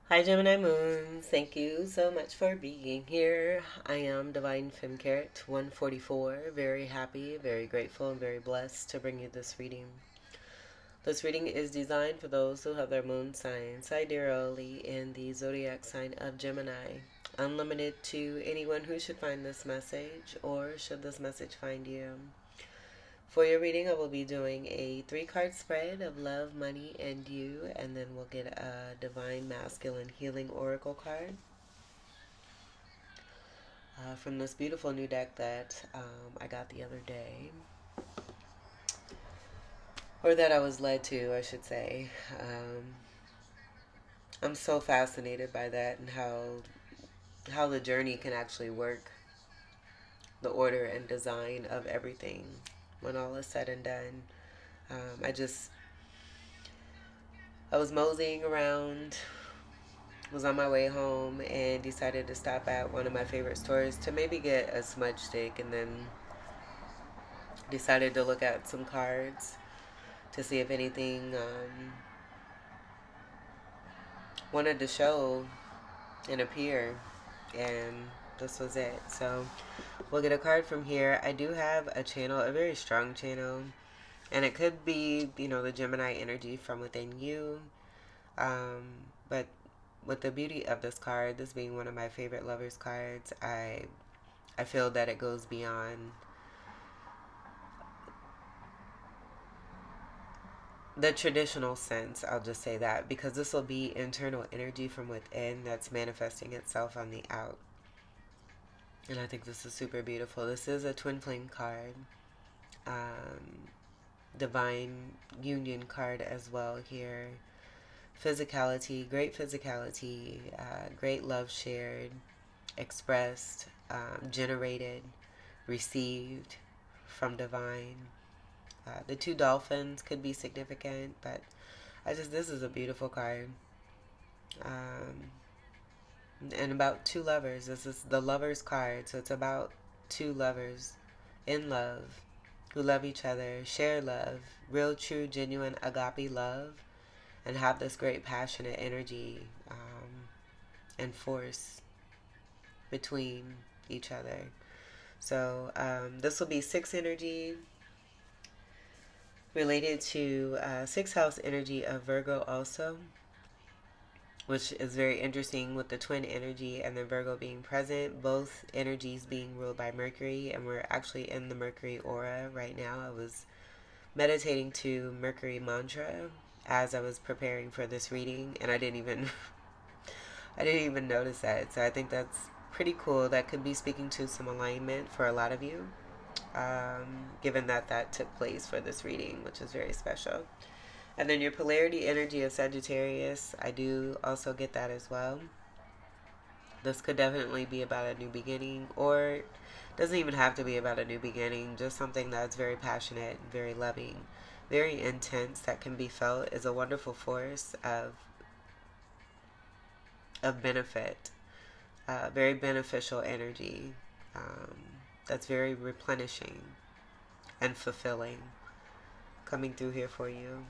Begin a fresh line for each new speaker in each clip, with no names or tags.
Hi, Gemini Moons. Thank you so much for being here. I am Divine Femme Carrot 144. Very happy, very grateful, and very blessed to bring you this reading. This reading is designed for those who have their moon sign sidereally in the zodiac sign of Gemini. Unlimited to anyone who should find this message or should this message find you. For your reading, I will be doing a 3-card spread of love, money, and you, and then we'll get a Divine Masculine Healing Oracle card from this beautiful new deck that I got the other day, or that I was led to, I should say. I'm so fascinated by that and how the journey can actually work, the order and design of everything when all is said and done. Um, I just I was moseying around, was on my way home, and decided to stop at one of my favorite stores to maybe get a smudge stick, and then decided to look at some cards to see if anything wanted to show and appear, and this was it. So we'll get a card from here. I do have a channel, a very strong channel, and it could be, the Gemini energy from within you. But with the beauty of this card, this being one of my favorite lovers cards, I feel that it goes beyond the traditional sense. I'll just say that, because this will be internal energy from within that's manifesting itself on the out. And I think this is super beautiful. This is a twin flame card, um, divine union card as well here. Physicality, great love shared, expressed, generated, received from divine. The two dolphins could be significant, but this is a beautiful card. Um, and about two lovers. This is the lover's card, so it's about two lovers in love who love each other, share love, real, true, genuine agape love, and have this great passionate energy and force between each other. So this will be six energy related to sixth house energy of Virgo also, which is very interesting with the twin energy and the Virgo being present, both energies being ruled by Mercury, and we're actually in the Mercury aura right now. I was meditating to Mercury mantra as I was preparing for this reading, and I didn't even I didn't even notice that. So I think that's pretty cool. That could be speaking to some alignment for a lot of you, given that that took place for this reading, which is very special. And then your polarity energy of Sagittarius, I do also get that as well. This could definitely be about a new beginning, or doesn't even have to be about a new beginning, just something that's very passionate, very loving, very intense, that can be felt, is a wonderful force of benefit, very beneficial energy, um, that's very replenishing and fulfilling coming through here for you.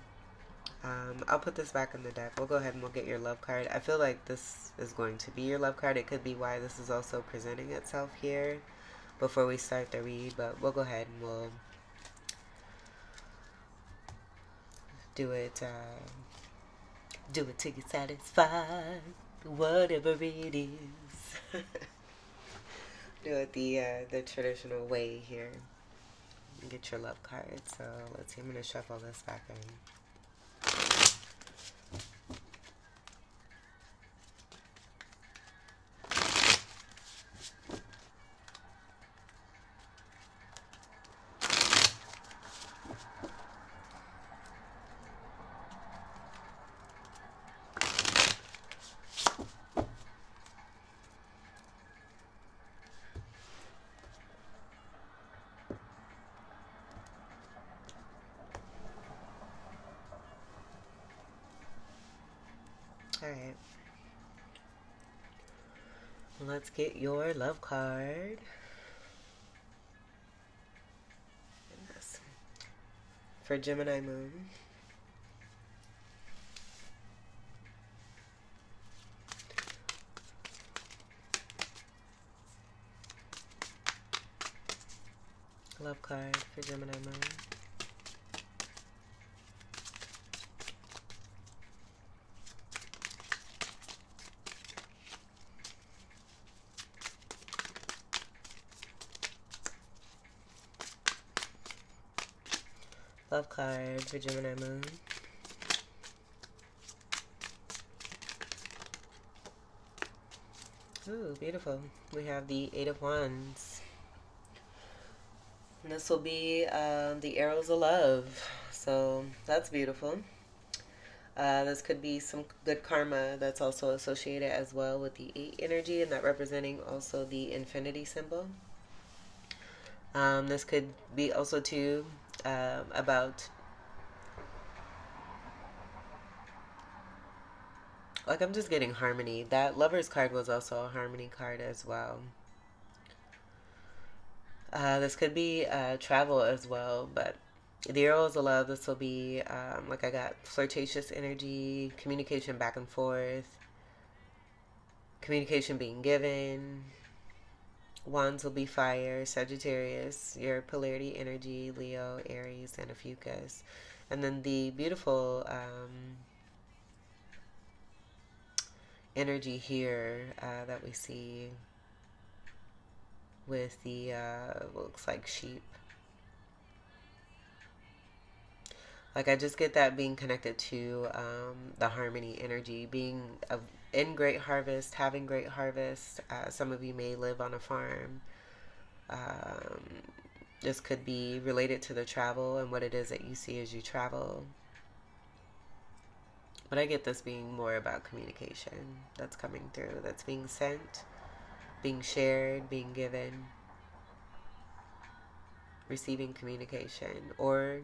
I'll put this back in the deck. We'll go ahead and we'll get your love card. I feel like this is going to be your love card. It could be why this is also presenting itself here before we start the read, but we'll go ahead and we'll do it. Do it till you're satisfied, whatever it is. Do it the traditional way here. Get your love card. So let's see. I'm gonna shuffle this back in. All right. Let's get your love card. For Gemini Moon. Love card for Gemini Moon. Love card for Gemini Moon. Ooh, beautiful. We have the Eight of Wands. And this will be the arrows of love. So that's beautiful. This could be some good karma that's also associated as well with the 8 energy, and that representing also the infinity symbol. This could be also too about, like, I'm just getting harmony. That Lover's card was also a harmony card as well. This could be travel as well, but the arrows of love, this will be like I got flirtatious energy, communication back and forth, communication being given. Wands will be fire, Sagittarius, your polarity energy, Leo, Aries, and Ophiuchus. And then the beautiful energy here that we see with the looks like sheep. Like, I just get that being connected to the harmony energy, being in great harvest, having great harvest. Some of you may live on a farm. This could be related to the travel and what it is that you see as you travel. But I get this being more about communication that's coming through, that's being sent, being shared, being given, receiving communication, or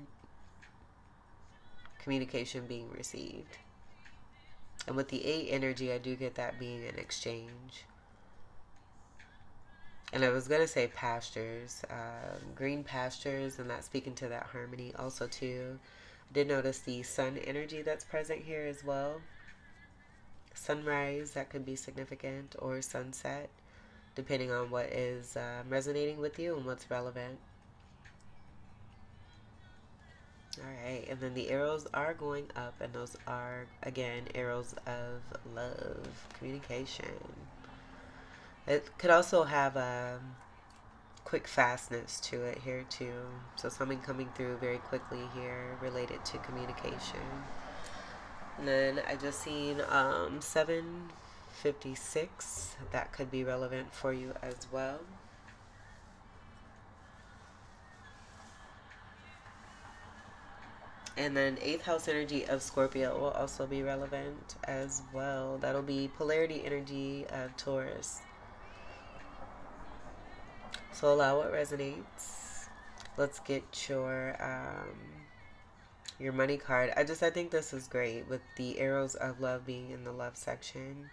communication being received. And with the 8 energy, I do get that being an exchange. And I was going to say pastures, green pastures, and that's speaking to that harmony also too. I did notice the sun energy that's present here as well. Sunrise, that could be significant, or sunset, depending on what is resonating with you and what's relevant. Alright, and then the arrows are going up, and those are, again, arrows of love, communication. It could also have a quick fastness to it here too. So something coming through very quickly here related to communication. And then I just seen 756. That could be relevant for you as well. And then 8th house energy of Scorpio will also be relevant as well. That'll be polarity energy of Taurus. So allow what resonates. Let's get your money card. I think this is great with the arrows of love being in the love section,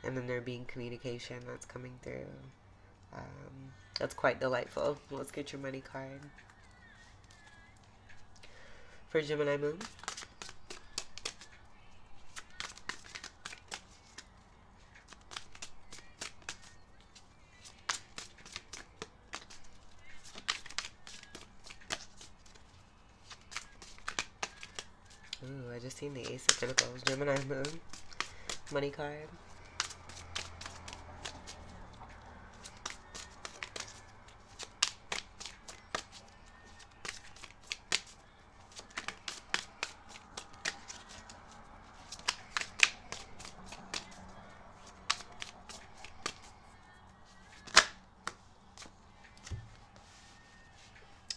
and then there being communication that's coming through. That's quite delightful. Let's get your money card for Gemini Moon. Ooh, I just seen the Ace of Pentacles. Gemini Moon. Money card.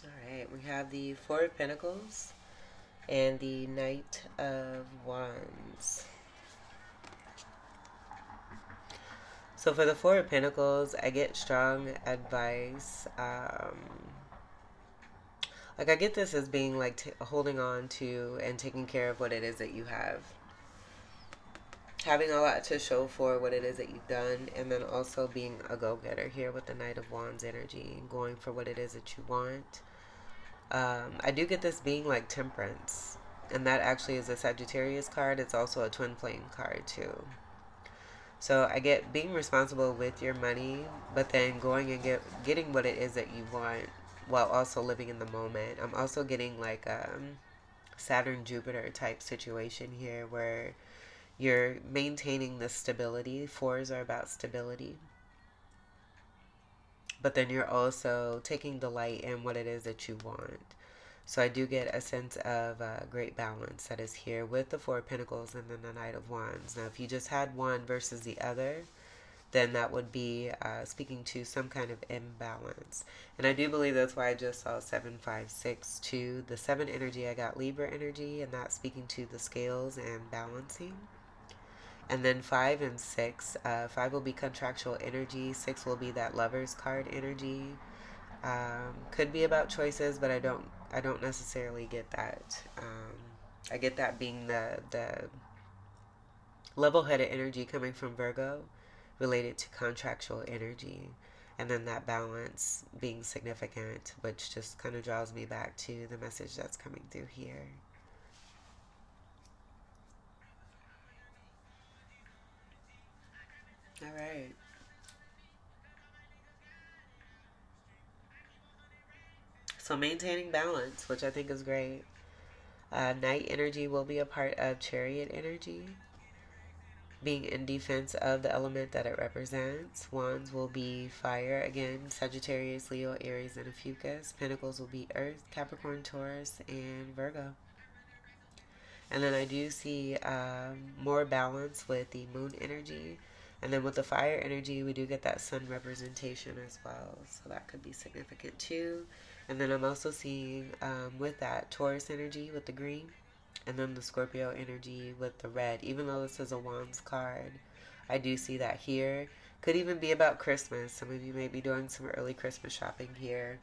Alright, we have the Four of Pentacles and the Knight of Wands. So for the Four of Pentacles, I get strong advice. Like, I get this as being like holding on to and taking care of what it is that you have. Having a lot to show for what it is that you've done, and then also being a go-getter here with the Knight of Wands energy, going for what it is that you want. I do get this being like Temperance, and that actually is a Sagittarius card. It's also a twin flame card too. So I get being responsible with your money, but then going and getting what it is that you want while also living in the moment. I'm also getting like Saturn Jupiter type situation here where you're maintaining the stability. Fours are about stability, but then you're also taking delight in what it is that you want. So I do get a sense of great balance that is here with the Four of Pentacles and then the Knight of Wands. Now, if you just had one versus the other, then that would be speaking to some kind of imbalance. And I do believe that's why I just saw 756 2. The 7 energy, I got Libra energy, and that's speaking to the scales and balancing. And then 5 and 6. 5 will be contractual energy. 6 will be that Lover's card energy. Could be about choices, but I don't necessarily get that. I get that being the level-headed energy coming from Virgo, related to contractual energy, and then that balance being significant, which just kind of draws me back to the message that's coming through here. All right. So maintaining balance, which I think is great. Night energy will be a part of chariot energy, being in defense of the element that it represents. Wands will be fire, again, Sagittarius, Leo, Aries, and Ophiuchus. Pentacles will be Earth, Capricorn, Taurus, and Virgo. And then I do see more balance with the moon energy. And then with the fire energy, we do get that sun representation as well. So that could be significant too. And then I'm also seeing with that Taurus energy with the green. And then the Scorpio energy with the red. Even though this is a Wands card, I do see that here. Could even be about Christmas. Some of you may be doing some early Christmas shopping here.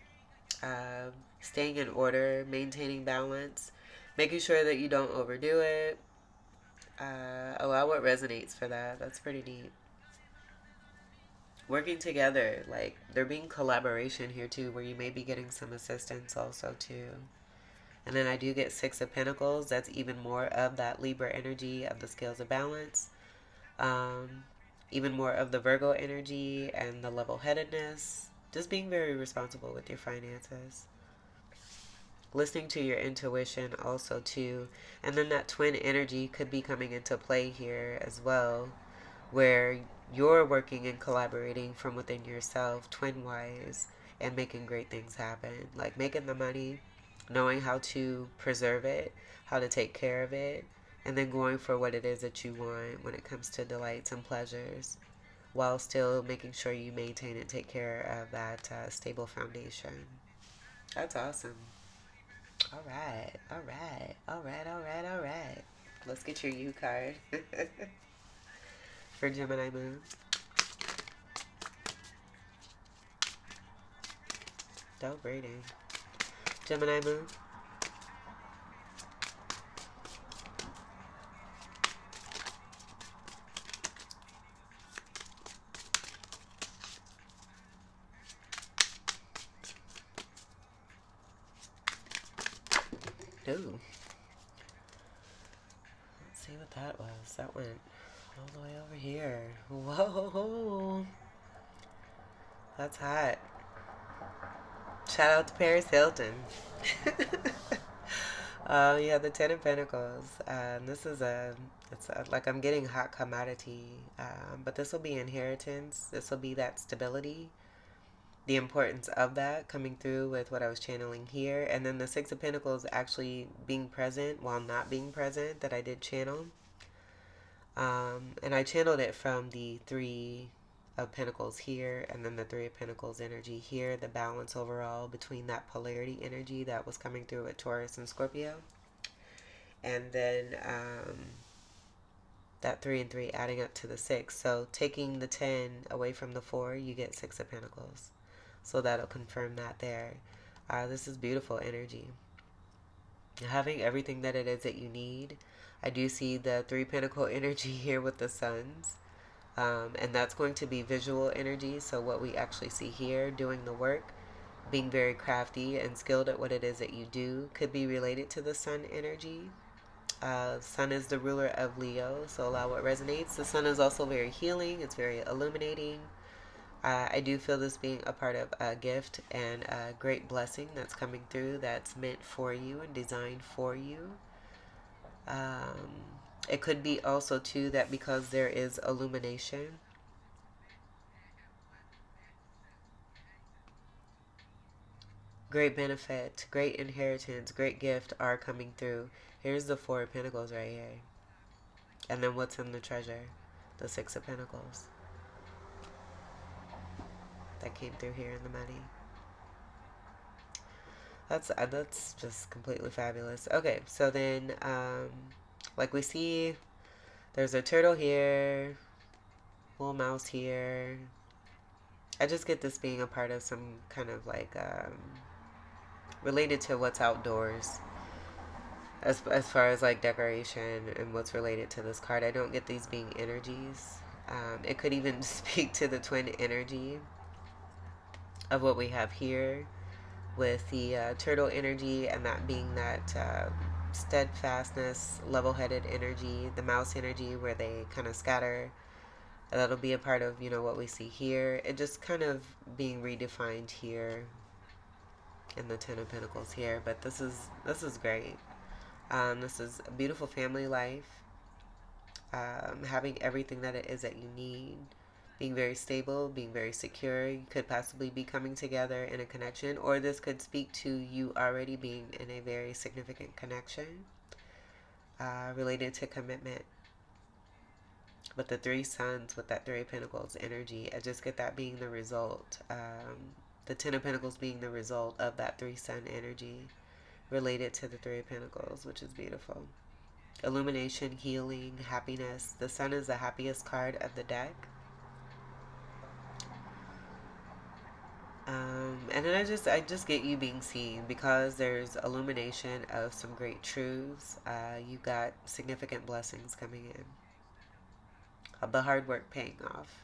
Staying in order, maintaining balance, making sure that you don't overdo it. Allow what resonates for that. That's pretty neat. Working together, like there being collaboration here too, where you may be getting some assistance also too. And then I do get Six of Pentacles. That's even more of that Libra energy of the scales of balance. Even more of the Virgo energy and the level-headedness. Just being very responsible with your finances. Listening to your intuition also too. And then that twin energy could be coming into play here as well, where you're working and collaborating from within yourself twin wise and making great things happen, like making the money, knowing how to preserve it, how to take care of it, and then going for what it is that you want when it comes to delights and pleasures, while still making sure you maintain and take care of that stable foundation. That's awesome. All right, all right, all right, all right, all right. Let's get your U card for Gemini Moon. Dope reading. Gemini Moon. Ooh. Let's see what that was. That went all the way over here. Whoa. That's hot. Shout out to Paris Hilton. Yeah, the Ten of Pentacles. This is like I'm getting hot commodity. But this will be inheritance. This will be that stability. The importance of that coming through with what I was channeling here. And then the Six of Pentacles actually being present while not being present that I did channel. And I channeled it from the Three of Pentacles here and then the Three of Pentacles energy here. The balance overall between that polarity energy that was coming through with Taurus and Scorpio. And then that 3 and 3 adding up to the 6. So taking the 10 away from the 4, you get 6 of Pentacles. So that'll confirm that there. This is beautiful energy. Having everything that it is that you need. I do see the 3 Pentacle energy here with the suns. And that's going to be visual energy. So what we actually see here, doing the work, being very crafty and skilled at what it is that you do, could be related to the sun energy. Sun is the ruler of Leo, so allow what resonates. The sun is also very healing. It's very illuminating. I do feel this being a part of a gift and a great blessing that's coming through that's meant for you and designed for you. Um, it could be also, too, that because there is illumination, great benefit, great inheritance, great gift are coming through. Here's the Four of Pentacles right here. And then what's in the treasure? The Six of Pentacles. That came through here in the money. That's just completely fabulous. Okay, so then, like we see, there's a turtle here, little mouse here. I just get this being a part of some kind of like related to what's outdoors. As far as like decoration and what's related to this card, I don't get these being energies. It could even speak to the twin energy of what we have here with the turtle energy, and that being that steadfastness, level-headed energy, the mouse energy where they kind of scatter. That'll be a part of, you know, what we see here. It just kind of being redefined here in the Ten of Pentacles here. But this is great. This is a beautiful family life. Having everything that it is that you need. Being very stable, being very secure. You could possibly be coming together in a connection, or this could speak to you already being in a very significant connection related to commitment. But the Three Suns with that Three of Pentacles energy, I just get that being the result. The Ten of Pentacles being the result of that Three Sun energy related to the Three of Pentacles, which is beautiful. Illumination, healing, happiness. The Sun is the happiest card of the deck. And then I just get you being seen because there's illumination of some great truths. You got significant blessings coming in. The hard work paying off.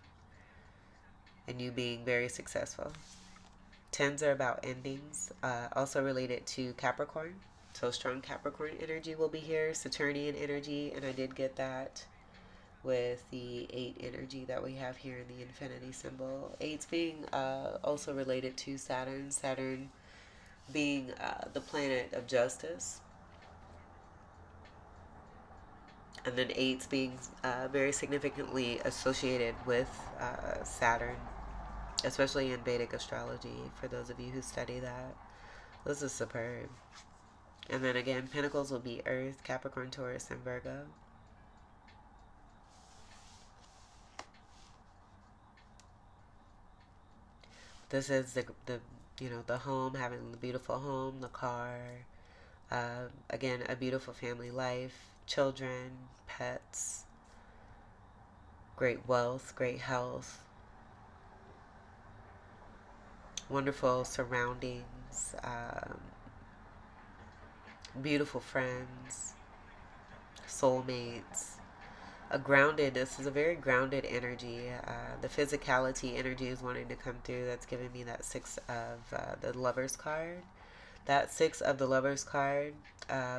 And you being very successful. Tens are about endings. Also related to Capricorn. So strong Capricorn energy will be here. Saturnian energy. And I did get that with the 8 energy that we have here in the infinity symbol. 8's being also related to Saturn. Saturn being the planet of justice. And then 8's being very significantly associated with Saturn, especially in Vedic astrology, for those of you who study that. This is superb. And then again, Pentacles will be Earth, Capricorn, Taurus, and Virgo. This is the you know, the home, having the beautiful home, the car, again, a beautiful family life, children, pets, great wealth, great health, wonderful surroundings, beautiful friends, soulmates. This is a very grounded energy. The physicality energy is wanting to come through. That's giving me that 6 of the Lovers card. That 6 of the Lovers card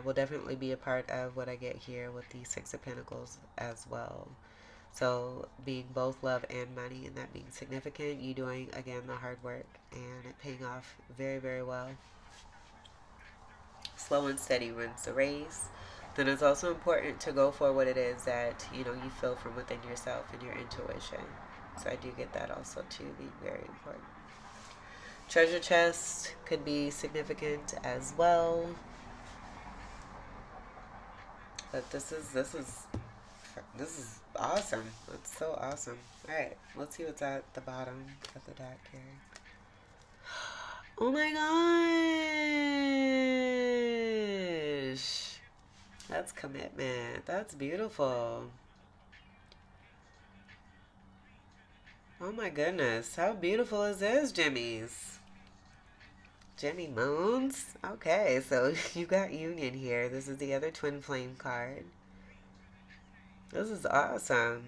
will definitely be a part of what I get here with the 6 of Pentacles as well. So being both love and money, and that being significant, you doing, again, the hard work and it paying off very, very well. Slow and steady wins the race. Then it's also important to go for what it is that, you know, you feel from within yourself and your intuition. So I do get that also too, being very important. Treasure chest could be significant as well. But this is awesome. It's so awesome. All right, let's see what's at the bottom of the deck here. Oh my gosh. That's commitment. That's beautiful. Oh my goodness. How beautiful is this, Jimmy's? Jimmy Moons? Okay, so you got union here. This is the other twin flame card. This is awesome.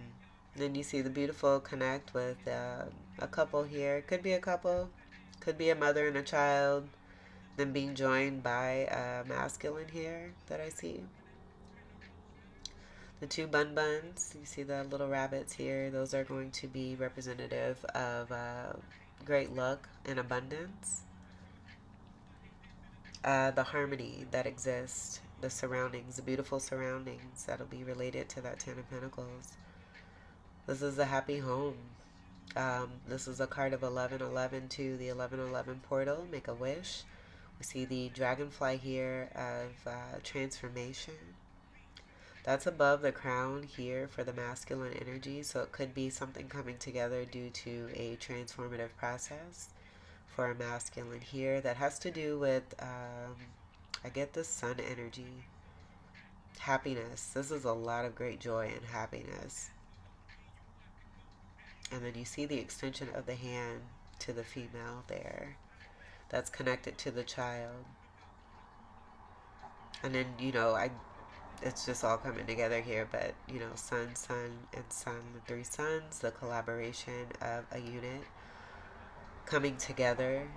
Then you see the beautiful connect with a couple here. Could be a couple. Could be a mother and a child. Then being joined by a masculine here that I see. The two bun buns, you see the little rabbits here, those are going to be representative of great luck and abundance. The harmony that exists, the surroundings, the beautiful surroundings that'll be related to that Ten of Pentacles. This is a happy home. This is a card of 1111 to the 1111 portal. Make a wish. We see the dragonfly here of transformation. That's above the crown here for the masculine energy, so it could be something coming together due to a transformative process for a masculine here that has to do with, I get the sun energy, happiness. This is a lot of great joy and happiness. And then you see the extension of the hand to the female there. That's connected to the child. And then, it's just all coming together here, but, sun, and sun, the three suns, the collaboration of a unit coming together.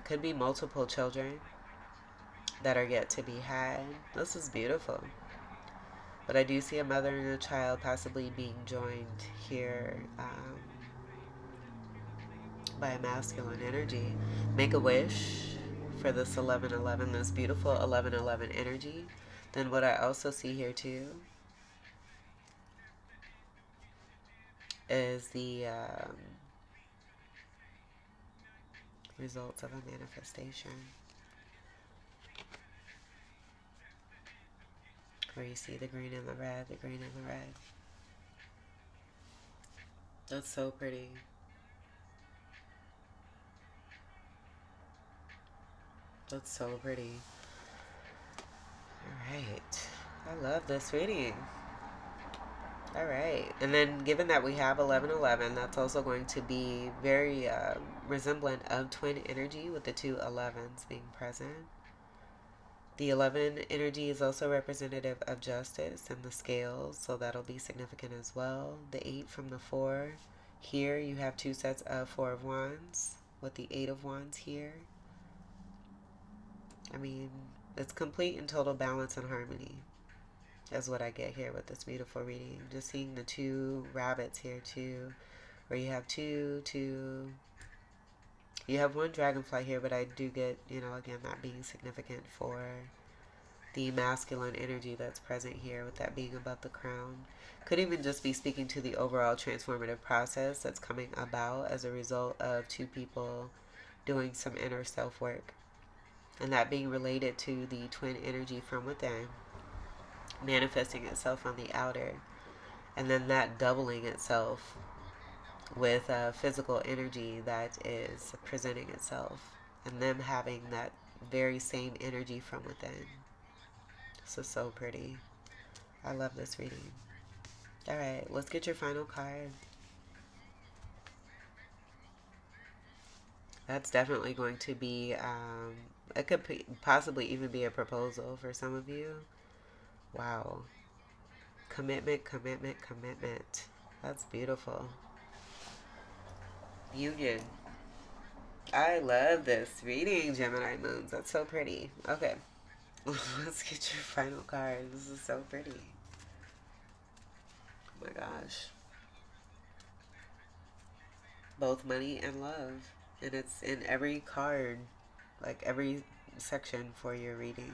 Could be multiple children that are yet to be had. This is beautiful. But I do see a mother and a child possibly being joined here by a masculine energy. Make a wish for this 1111, this beautiful 1111 energy. Then what I also see here too is the results of a manifestation. Where you see the green and the red, the green and the red. That's so pretty. That's so pretty. Alright. I love this reading. Alright. And then given that we have 1111, that's also going to be very resemblant of twin energy with the two 11s being present. The 11 energy is also representative of justice and the scales, so that'll be significant as well. The 8 from the 4. Here you have two sets of 4 of Wands with the 8 of Wands here. I mean, it's complete and total balance and harmony is what I get here with this beautiful reading. Just seeing the two rabbits here too, where you have two. You have one dragonfly here, but I do get, again, that being significant for the masculine energy that's present here, with that being above the crown. Could even just be speaking to the overall transformative process that's coming about as a result of two people doing some inner self work. And that being related to the twin energy from within, manifesting itself on the outer. And then that doubling itself with physical energy that is presenting itself, and them having that very same energy from within. This is so pretty. I love this reading. Alright, let's get your final card. That's definitely going to be, it could possibly even be a proposal for some of you. Wow. Commitment, commitment, commitment. That's beautiful. Union. I love this reading, Gemini moons. That's so pretty. Okay. Let's get your final card. This is so pretty. Oh my gosh. Both money and love. And it's in every card, like every section for your reading.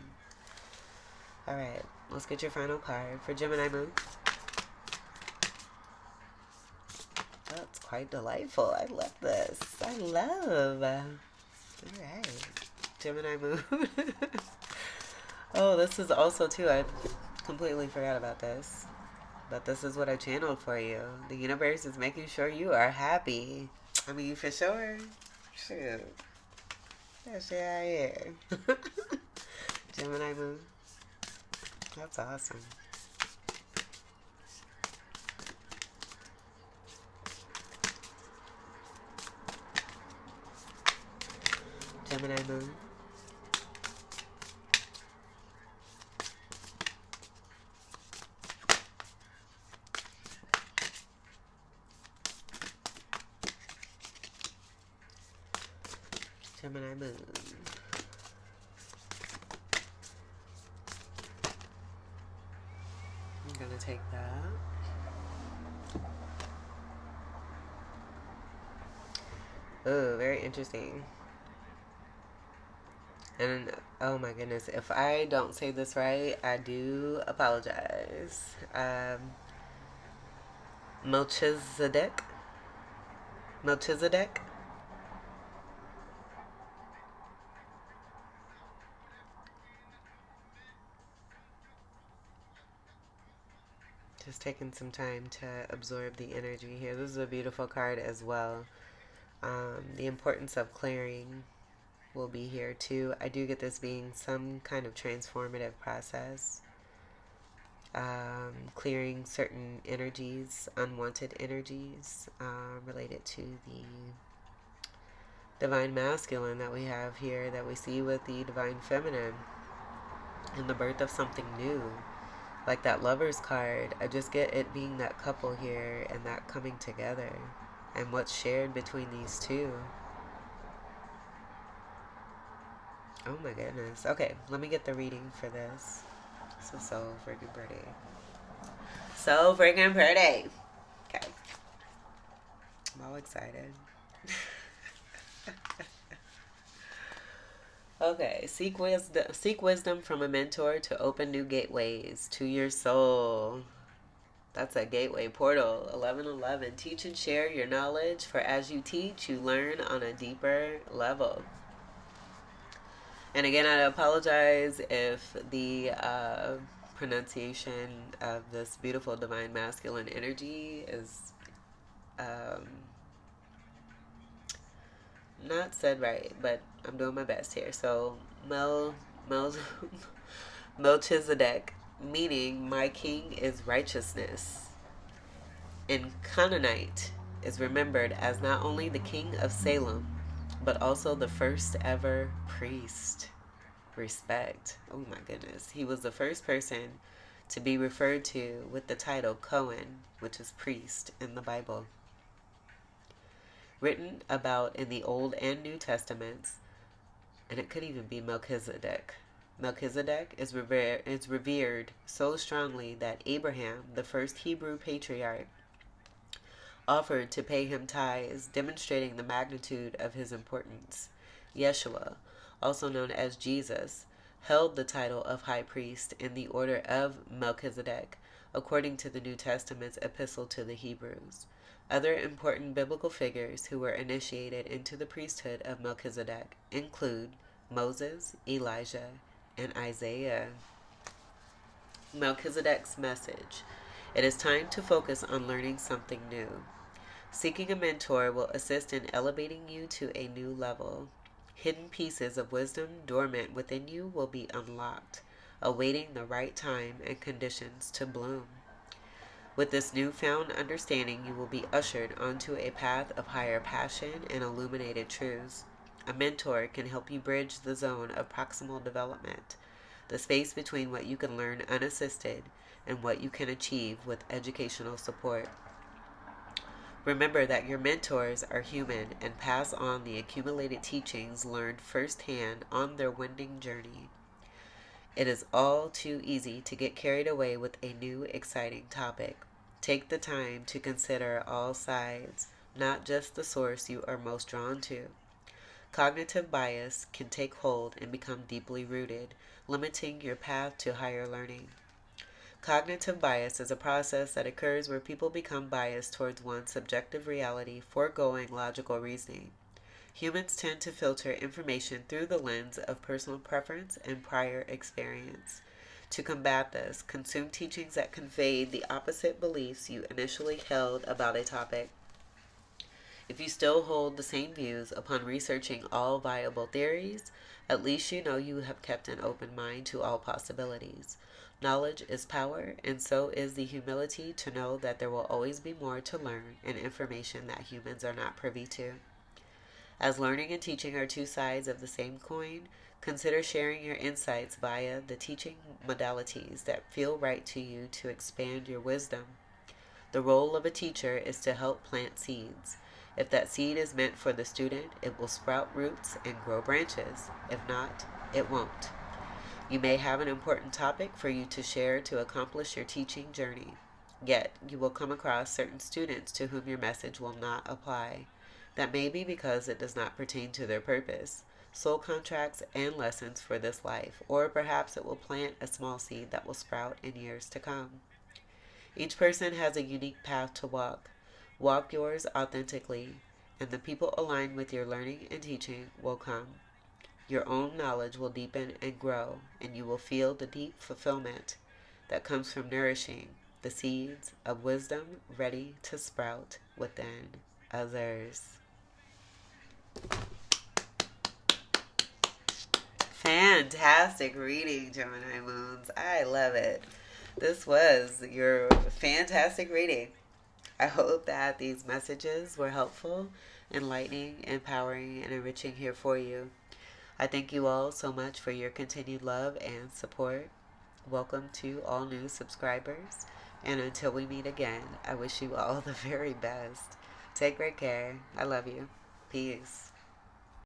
Alright. Let's get your final card for Gemini moon. That's quite delightful. I love this. I love. Alright. Gemini moon. Oh, this is also too, I completely forgot about this. But this is what I channeled for you. The universe is making sure you are happy. I mean, for sure. Shoot. That's shit out here. Gemini moon. That's awesome. Gemini moon. Gemini moon. I'm gonna take that. Oh, very interesting. And oh my goodness, if I don't say this right, I do apologize. Melchizedek? Melchizedek? Just taking some time to absorb the energy here. This is a beautiful card as well. The importance of clearing will be here too. I do get this being some kind of transformative process. Clearing certain energies, unwanted energies related to the divine masculine that we have here, that we see with the divine feminine, and the birth of something new. Like that Lovers card, I just get it being that couple here and that coming together and what's shared between these two. Oh my goodness. Okay, let me get the reading for this. This is so freaking pretty. So freaking pretty. Okay. I'm all excited. Okay, seek wisdom from a mentor to open new gateways to your soul. That's a gateway portal. 1111. Teach and share your knowledge, for as you teach, you learn on a deeper level. And again, I apologize if the pronunciation of this beautiful divine masculine energy is not said right, but I'm doing my best here. So, Melchizedek, meaning my king is righteousness. And Canaanite is remembered as not only the king of Salem, but also the first ever priest. Respect. Oh my goodness. He was the first person to be referred to with the title Cohen, which is priest in the Bible. Written about in the Old and New Testaments, and it could even be Melchizedek. Melchizedek is revered so strongly that Abraham, the first Hebrew patriarch, offered to pay him tithes, demonstrating the magnitude of his importance. Yeshua, also known as Jesus, held the title of high priest in the order of Melchizedek, according to the New Testament's epistle to the Hebrews. Other important biblical figures who were initiated into the priesthood of Melchizedek include Moses, Elijah, and Isaiah. Melchizedek's message. It is time to focus on learning something new. Seeking a mentor will assist in elevating you to a new level. Hidden pieces of wisdom dormant within you will be unlocked, awaiting the right time and conditions to bloom. With this newfound understanding, you will be ushered onto a path of higher passion and illuminated truths. A mentor can help you bridge the zone of proximal development, the space between what you can learn unassisted and what you can achieve with educational support. Remember that your mentors are human and pass on the accumulated teachings learned firsthand on their winding journey. It is all too easy to get carried away with a new, exciting topic. Take the time to consider all sides, not just the source you are most drawn to. Cognitive bias can take hold and become deeply rooted, limiting your path to higher learning. Cognitive bias is a process that occurs where people become biased towards one subjective reality, foregoing logical reasoning. Humans tend to filter information through the lens of personal preference and prior experience. To combat this, consume teachings that convey the opposite beliefs you initially held about a topic. If you still hold the same views upon researching all viable theories, at least you know you have kept an open mind to all possibilities. Knowledge is power, and so is the humility to know that there will always be more to learn and information that humans are not privy to. As learning and teaching are two sides of the same coin, consider sharing your insights via the teaching modalities that feel right to you to expand your wisdom. The role of a teacher is to help plant seeds. If that seed is meant for the student, it will sprout roots and grow branches. If not, it won't. You may have an important topic for you to share to accomplish your teaching journey. Yet, you will come across certain students to whom your message will not apply. That may be because it does not pertain to their purpose, soul contracts, and lessons for this life, or perhaps it will plant a small seed that will sprout in years to come. Each person has a unique path to walk. Walk yours authentically, and the people aligned with your learning and teaching will come. Your own knowledge will deepen and grow, and you will feel the deep fulfillment that comes from nourishing the seeds of wisdom ready to sprout within others. Fantastic reading, Gemini Moons. I love it. This was your fantastic reading. I hope that these messages were helpful, enlightening, empowering, and enriching here for you. I thank you all so much for your continued love and support. Welcome to all new subscribers. And until we meet again, I wish you all the very best. Take great care. I love you. Peace.